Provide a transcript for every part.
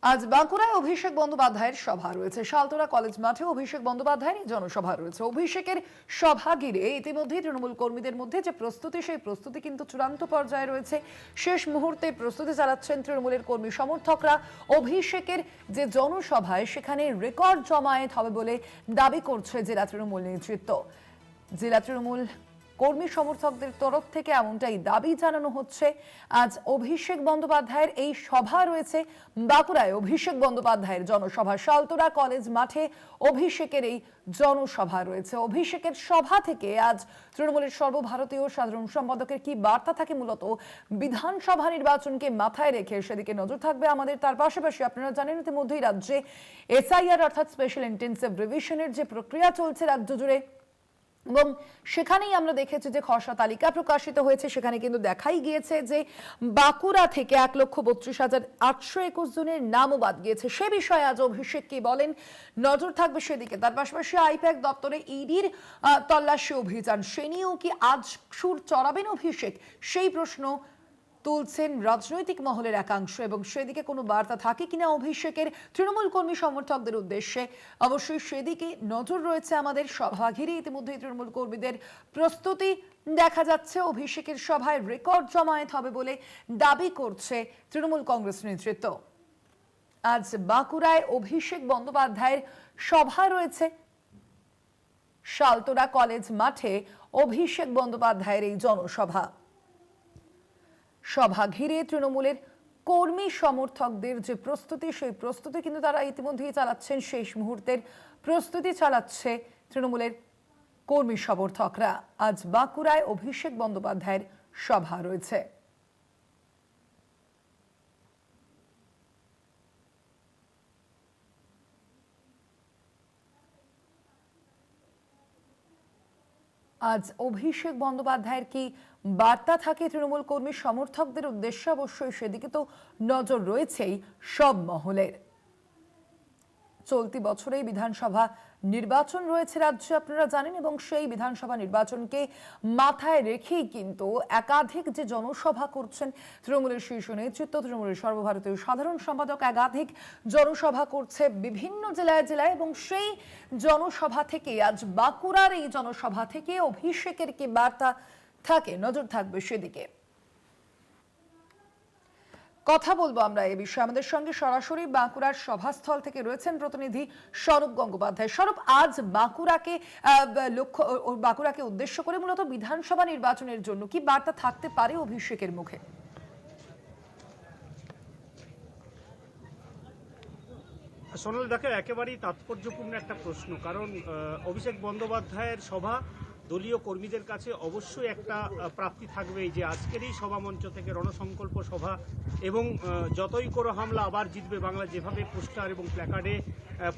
আজ বাঁকুড়ায় অভিষেক বন্দ্যোপাধ্যায়ের সভা রয়েছে। শালতোরা কলেজ মাঠে অভিষেক বন্দ্যোপাধ্যায়ের জনসভা রয়েছে। অভিষেকের সভা ঘিরে ইতিমধ্যেই তৃণমূল কর্মীদের মধ্যে যে প্রস্তুতি, সেই প্রস্তুতি কিন্তু চূড়ান্ত পর্যায়ে রয়েছে। শেষ মুহূর্তে প্রস্তুতি চালাচ্ছেন তৃণমূলের কর্মী সমর্থকরা। অভিষেকের যে জনসভায় সেখানে রেকর্ড জমায়েত হবে বলে দাবি করছে জেলা তৃণমূল নেতৃত্ব। জেলা তৃণমূল কর্মী সমর্থকদের তরফ থেকে এমনটাই দাবি জানানো হচ্ছে। আজ অভিষেক বন্দ্যোপাধ্যায়ের এই সভা রয়েছে বাঁকুড়ায়। অভিষেক বন্দ্যোপাধ্যায়ের জনসভা শালতোরা কলেজ মাঠে অভিষেকের এই জনসভা রয়েছে। অভিষেকের সভা থেকে আজ তৃণমূলের সর্বভারতীয় সাধারণ সম্পাদকের কি বার্তা থাকে, মূলত বিধানসভা নির্বাচনকে মাথায় রেখে সেদিকে নজর থাকবে আমাদের। তার পাশাপাশি আপনারা জানেন ইতিমধ্যেই রাজ্যে এসআইআর অর্থাৎ স্পেশাল ইন্টেন্সিভ রিভিশনের যে প্রক্রিয়া চলছে রাজ্য জুড়ে, এবং সেখানেই আমরা দেখেছি যে খসড়া তালিকা প্রকাশিত হয়েছে। সেখানে কিন্তু দেখাই গিয়েছে যে বাঁকুড়া থেকে 1,32,821 জনের নামও বাদ গিয়েছে। সে বিষয়ে আজ অভিষেক কি বলেন, নজর থাকবে সেদিকে। তার পাশাপাশি আইপ্যাক দপ্তরে ইডির তল্লাশি অভিযান, সে নিয়েও কি আজ সুর চড়াবেন অভিষেক, সেই প্রশ্ন তুলছেন রাজনৈতিক মহলের একাংশ। এবং সেদিকে কোনো বার্তা থাকে কিনা অভিষেকের তৃণমূল কর্মী সমর্থকদের উদ্দেশ্যে, অবশ্যই সেদিকে নজর রয়েছে আমাদের। সভা ঘিরে ইতিমধ্যেই তৃণমূল কর্মীদের প্রস্তুতি দেখা যাচ্ছে। অভিষেকের সভায় রেকর্ড জমায়েত হবে বলে দাবি করছে তৃণমূল কংগ্রেস নেতৃত্ব। আজ বাঁকুড়ায় অভিষেক বন্দ্যোপাধ্যায়ের সভা রয়েছে। শালতোরা কলেজ মাঠে অভিষেক বন্দ্যোপাধ্যায়ের এই জনসভা। সভা ঘিরে তৃণমূলের কর্মী সমর্থকদের যে প্রস্তুতি, সেই প্রস্তুতি কিন্তু তারা ইতিমধ্যেই চালাচ্ছেন। শেষ মুহূর্তের প্রস্তুতি চালাচ্ছে তৃণমূলের কর্মী সমর্থকরা। আজ বাঁকুড়ায় অভিষেক বন্দ্যোপাধ্যায়ের সভা রয়েছে। আজ অভিষেক বন্দ্যোপাধ্যায়ের কি বার্তা থাকে তৃণমূল কর্মী সমর্থকদের উদ্দেশ্যে, অবশ্যই সেদিকে তো নজর রয়েছেই সব মহলের। চলতি বছরেই বিধানসভা নির্বাচন রয়েছে রাজ্যে, আপনারা জানেন, এবং সেই বিধানসভা নির্বাচনকে মাথায় রেখেই কিন্তু একাধিক যে জনসভা করছেন তৃণমূলের শীর্ষ নেতৃত্ব, তৃণমূলের সর্বভারতীয় সাধারণ সম্পাদক একাধিক জনসভা করছে বিভিন্ন জেলায় জেলায়। এবং সেই জনসভা থেকে আজ বাঁকুড়ার এই জনসভা থেকে অভিষেকের কি বার্তা থাকে, নজর থাকবে সেদিকে। কথা বলবো আমরা এ বিষয়ে। আমাদের সঙ্গে সরাসরি বাঁকুড়ার সভাস্থল থেকে রয়েছেন প্রতিনিধি স্বরূপ গঙ্গোপাধ্যায়। স্বরূপ, আজ বাঁকুড়াকে উদ্দেশ্য করে মূলত বিধানসভা নির্বাচনের জন্য কি বার্তা থাকতে পারে অভিষেকের মুখে? সোনাল, দেখো, একেবারেই তাৎপর্যপূর্ণ একটা প্রশ্ন। কারণ অভিষেক বন্দ্যোপাধ্যায়ের সভা দলীয় কর্মীদের কাছে অবশ্যই একটা প্রাপ্তি থাকবেই, যে আজকের এই সভামঞ্চ থেকে রণসংকল্প সভা এবং যতই করো হামলা আবার জিতবে বাংলা, যেভাবে পোস্টার এবং প্ল্যাকার্ডে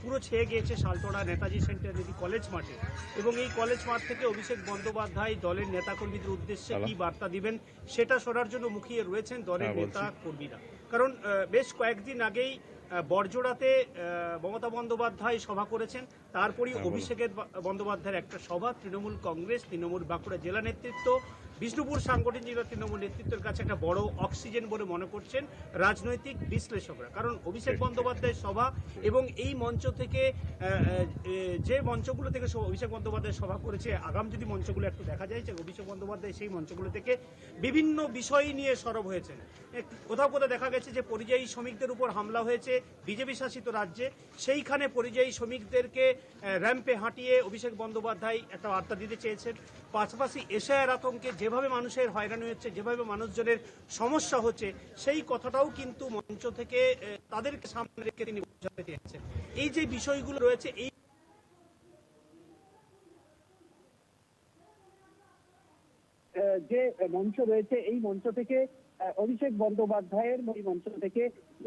পুরো ছেয়ে গিয়েছে শালতোড়া নেতাজি সেন্টার কলেজ মাঠে। এবং এই কলেজ মাঠ থেকে অভিষেক বন্দ্যোপাধ্যায় দলের নেতাকর্মীদের উদ্দেশ্যে কি বার্তা দিবেন সেটা শোনার জন্য মুখিয়ে রয়েছেন দলের নেতা কর্মীরা। কারণ বেশ কয়েকদিন আগেই বড়জোড়াতে মমতা বন্দ্যোপাধ্যায় সভা করেছেন, তারপরই অভিষেকের বন্দ্যোপাধ্যায়ের একটা সভা। তৃণমূল কংগ্রেস, তৃণমূল বাঁকুড়া জেলা নেতৃত্ব, বিষ্ণুপুর সাংগঠনিক জেলা তৃণমূল নেতৃত্বের কাছে একটা বড় অক্সিজেন বলে মনে করছেন রাজনৈতিক বিশ্লেষকরা। কারণ অভিষেক বন্দ্যোপাধ্যায়ের সভা এবং এই মঞ্চ থেকে যে মঞ্চগুলো থেকে অভিষেক বন্দ্যোপাধ্যায় সভা করেছে, আগাম যদি মঞ্চগুলো একটু দেখা যায়, যে অভিষেক বন্দ্যোপাধ্যায় সেই মঞ্চগুলো থেকে বিভিন্ন বিষয় নিয়ে সরব হয়েছেন। কোথাও কোথাও দেখা গেছে যে পরিযায়ী শ্রমিকদের উপর হামলা হয়েছে বিজেপি শাসিত রাজ্যে, সেইখানে পরিযায়ী শ্রমিকদেরকে র্যাম্পে হাঁটিয়ে অভিষেক বন্দ্যোপাধ্যায় একটা বার্তা দিতে চেয়েছেন। পাশাপাশি এশিয়ার আতঙ্কে যেভাবে মানুষের হয়রানি হচ্ছে, যেভাবে মানুষজনের সমস্যা হচ্ছে, সেই কথাটাও কিন্তু মঞ্চ থেকে তাদেরকে সামনে রেখে তিনি বোঝাতে চেয়েছেন। এই যে বিষয়গুলো রয়েছে, এই যে মঞ্চ রয়েছে, এই মঞ্চ থেকে অভিষেক বন্দ্যোপাধ্যায়ের ওই মঞ্চ থেকে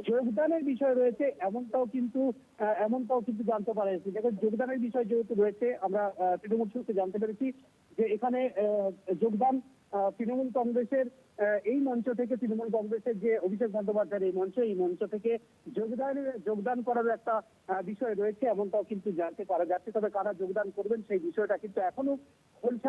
যোগদানের বিষয় রয়েছে, এমনটাও কিন্তু জানতে পারা যাচ্ছে। দেখো, যোগদানের বিষয় যেহেতু রয়েছে, আমরা তৃণমূল সূত্রে জানতে পেরেছি যে এখানে যোগদান তৃণমূল কংগ্রেসের এই মঞ্চ থেকে তৃণমূল কংগ্রেসের যে অভিষেক বন্দ্যোপাধ্যায়ের এই মঞ্চ থেকে যোগদান করার একটা বিষয় রয়েছে, এমনটাও কিন্তু জানতে পারা যাচ্ছে। তবে কারা যোগদান করবেন সেই বিষয়টা কিন্তু এখনো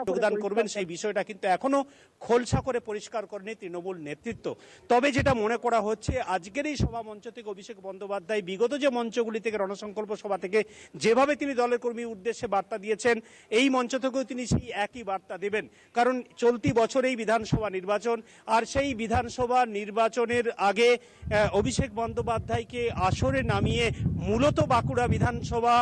যোগদান করবেন সেই বিষয়টা কিন্তু এখনো খোলসা করে পরিষ্কার করেনি তৃণমূল নেতৃত্ব। তবে যেটা মনে করা হচ্ছে, আজকের এই সভা মঞ্চ থেকে অভিষেক বন্দ্যোপাধ্যায় বিগত যে মঞ্চগুলি থেকে রণসংকল্প সভা থেকে যেভাবে তিনি দলের কর্মীর উদ্দেশ্যে বার্তা দিয়েছেন, এই মঞ্চ থেকেও তিনি সেই একই বার্তা দেবেন। কারণ চলতি বছরেই বিধানসভা নির্বাচন, আর সেই বিধানসভা নির্বাচনের আগে অভিষেক বন্দ্যোপাধ্যায়কে আসরে নামিয়ে মূলত বাঁকুড়া বিধানসভা,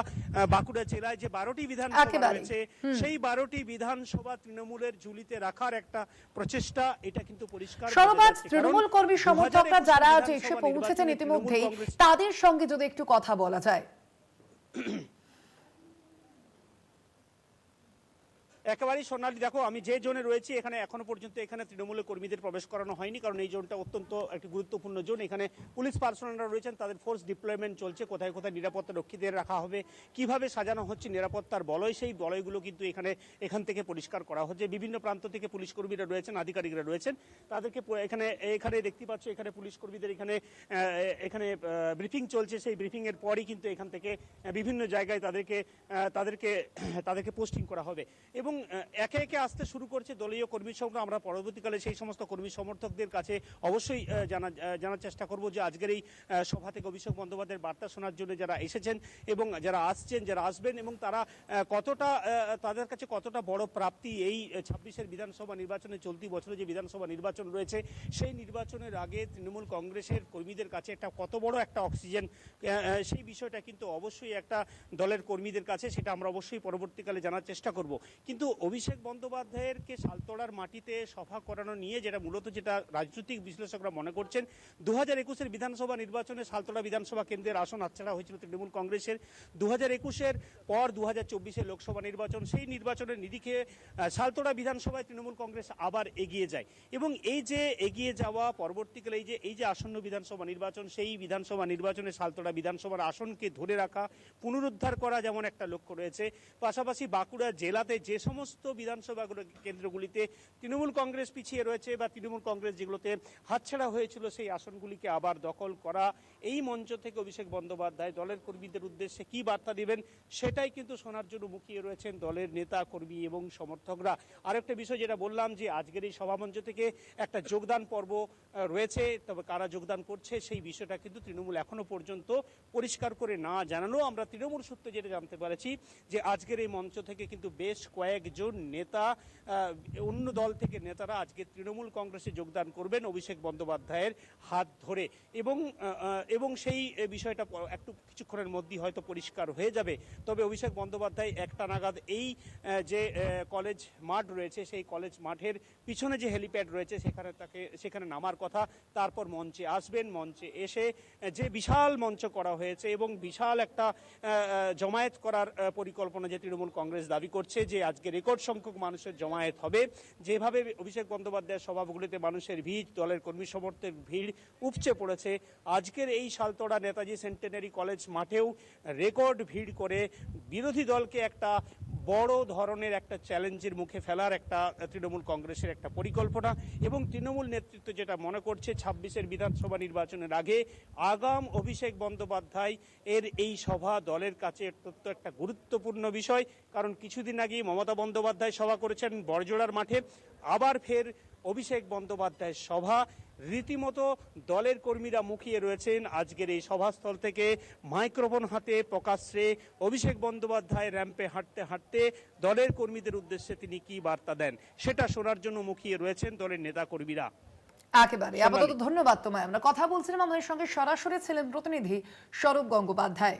বাঁকুড়া জেলায় যে 12টি বিধানসভা রয়েছে সেই 12টি বিধানসভা তৃণমূলের ঝুলিতে রাখার একটা প্রচেষ্টা, এটা কিন্তু পরিষ্কার। সরবাজ তৃণমূল কর্মী সমর্থকরা যারা এসে পৌঁছেছেন ইতিমধ্যেই, তাদের সঙ্গে যদি একটু কথা বলা যায়। একেবারেই সোনালী, দেখো আমি যে জোনে রয়েছি এখানে এখনো পর্যন্ত এখানে তৃণমূলের কর্মীদের প্রবেশ করানো হয়নি, কারণ এই জোনটা অত্যন্ত একটি গুরুত্বপূর্ণ জোন। এখানে পুলিশ পার্সোনালরা রয়েছেন, তাদের ফোর্স ডিপ্লয়মেন্ট চলছে। কোথায় কোথায় নিরাপত্তা রক্ষীদের রাখা হবে, কিভাবে সাজানো হচ্ছে নিরাপত্তার বলয়, সেই বলয়গুলো কিন্তু এখান থেকে পরিষ্কার করা হচ্ছে। বিভিন্ন প্রান্ত থেকে পুলিশ কর্মীরা রয়েছেন, আধিকারিকরা রয়েছেন, তাদেরকে এখানে দেখতে পাচ্ছ এখানে পুলিশ কর্মীদের এখানে ব্রিফিং চলছে। সেই ব্রিফিং এর পরই কিন্তু এখান থেকে বিভিন্ন জায়গায় তাদেরকে পোস্টিং করা হবে এবং একে একে আসতে শুরু করছে দলীয় কর্মী সংখ্যা। আমরা পরবর্তীকালে সেই সমস্ত কর্মী সমর্থকদের কাছে অবশ্যই জানার চেষ্টা করব যে আজকের এই সভা থেকে অভিষেক বন্দ্যোপাধ্যায়ের বার্তা শোনার জন্য যারা এসেছেন এবং যারা আসছেন, যারা আসবেন, এবং তারা তাদের কাছে কতটা বড় প্রাপ্তি এই 26-এর বিধানসভা নির্বাচনে। চলতি বছরে যে বিধানসভা নির্বাচন রয়েছে সেই নির্বাচনের আগে তৃণমূল কংগ্রেসের কর্মীদের কাছে একটা কত বড় একটা অক্সিজেন, সেই বিষয়টা কিন্তু অবশ্যই একটা দলের কর্মীদের কাছে, সেটা আমরা অবশ্যই পরবর্তীকালে জানার চেষ্টা করব। কিন্তু অভিষেক বন্দ্যোপাধ্যায়েরকে শালতোড়ার মাটিতে সভা করানো নিয়ে যেটা রাজনৈতিক বিশ্লেষকরা মনে করছেন, 2021-এর বিধানসভা নির্বাচনে শালতোড়া বিধানসভা কেন্দ্রের আসন হাতছাড়া হয়েছিল তৃণমূল কংগ্রেসের। 2021-এর পর 2024-এর লোকসভা নির্বাচন, সেই নির্বাচনের নিরিখে শালতোড়া বিধানসভায় তৃণমূল কংগ্রেস আবার এগিয়ে যায় এবং এই যে এগিয়ে যাওয়া পরবর্তীকালে এই যে আসন্ন বিধানসভা নির্বাচন, সেই বিধানসভা নির্বাচনে শালতোড়া বিধানসভার আসনকে ধরে রাখা, পুনরুদ্ধার করা যেমন একটা লক্ষ্য রয়েছে, পাশাপাশি বাঁকুড়া জেলাতে যে সমস্ত বিধানসভা কেন্দ্রগুলিতে তৃণমূল কংগ্রেস পিছিয়ে রয়েছে বা তৃণমূল কংগ্রেস যেগুলোতে হাতছাড়া হয়েছিল, সেই আসনগুলিকে আবার দখল করা। এই মঞ্চ থেকে অভিষেক বন্দ্যোপাধ্যায় দলের কর্মীদের উদ্দেশ্যে কি বার্তা দিবেন সেটাই কিন্তু শোনার জন্য মুখিয়ে রয়েছেন দলের নেতা কর্মী এবং সমর্থকরা। আরেকটা বিষয় যেটা বললাম যে আজকের এই সভামঞ্চ থেকে একটা যোগদান পর্ব রয়েছে, তবে কারা যোগদান করছে সেই বিষয়টা কিন্তু তৃণমূল এখনো পর্যন্ত পরিষ্কার করে না জানানো। আমরা তৃণমূল সূত্রে যেটা জানতে পারছি যে আজকের এই মঞ্চ থেকে কিন্তু বেশ কয়েকজন নেতা, অন্য দল থেকে নেতারা আজকে তৃণমূল কংগ্রেসে যোগদান করবেন অভিষেক বন্দ্যোপাধ্যায়ের হাত ধরে এবং সেই বিষয়টা কিছুক্ষণের মধ্যেই হয়তো পরিষ্কার হয়ে যাবে। তবে অভিষেক বন্দ্যোপাধ্যায় একটা নাগাদ এই যে কলেজ মাঠ রয়েছে, সেই কলেজ মাঠের পিছনে যে হেলিপ্যাড রয়েছে সেখানে নামার কথা, তারপর মঞ্চে আসবেন। মঞ্চে এসে যে বিশাল মঞ্চ করা হয়েছে এবং বিশাল একটা জমায়েত করার পরিকল্পনা যে তৃণমূল কংগ্রেস দাবি করছে যে আজকে রেকর্ড সংখ্যক মানুষের জমায়েত হবে। যেভাবে অভিষেক বন্দ্যোপাধ্যায়ের সভাগুলিতে মানুষের ভিড়, দলের কর্মী সমর্থকের ভিড় উপচে পড়েছে, আজকের এই শালতোড়া নেতাজি সেন্টেনারি কলেজ মাঠেও রেকর্ড ভিড় করে বিরোধী দলকে একটা বড় ধরনের একটা চ্যালেঞ্জের মুখে ফেলার একটা তৃণমূল কংগ্রেসের একটা পরিকল্পনা। এবং তৃণমূল নেতৃত্ব যেটা মনে করছে 26-এর বিধানসভা নির্বাচনের আগে আগাম অভিষেক বন্দ্যোপাধ্যায় এর এই সভা দলের কাছে অত্যন্ত একটা গুরুত্বপূর্ণ বিষয়। কারণ কিছুদিন আগে মমতা বন্দ্যোপাধ্যায় সভা করেছেন বড়জোড়ার মাঠে, আবার ফের অভিষেক বন্দ্যোপাধ্যায়ের সভা। রীতিমতো দলের কর্মীরা মুখিয়ে রয়েছেন আজকের এই সভাস্থল থেকে মাইক্রোফোন হাতে প্রকাশ্যে অভিষেক বন্দ্যোপাধ্যায় র্যাম্পে হাঁটতে হাঁটতে দলের কর্মীদের উদ্দেশ্যে তিনি কি বার্তা দেন সেটা শোনার জন্য মুখিয়ে রয়েছেন দলের নেতা কর্মীরা। একেবারে আপাতত ধন্যবাদ তোমায়। আমরা কথা বলছিলাম, আমাদের সঙ্গে সরাসরি ছিলেন প্রতিনিধি স্বরূপ গঙ্গোপাধ্যায়।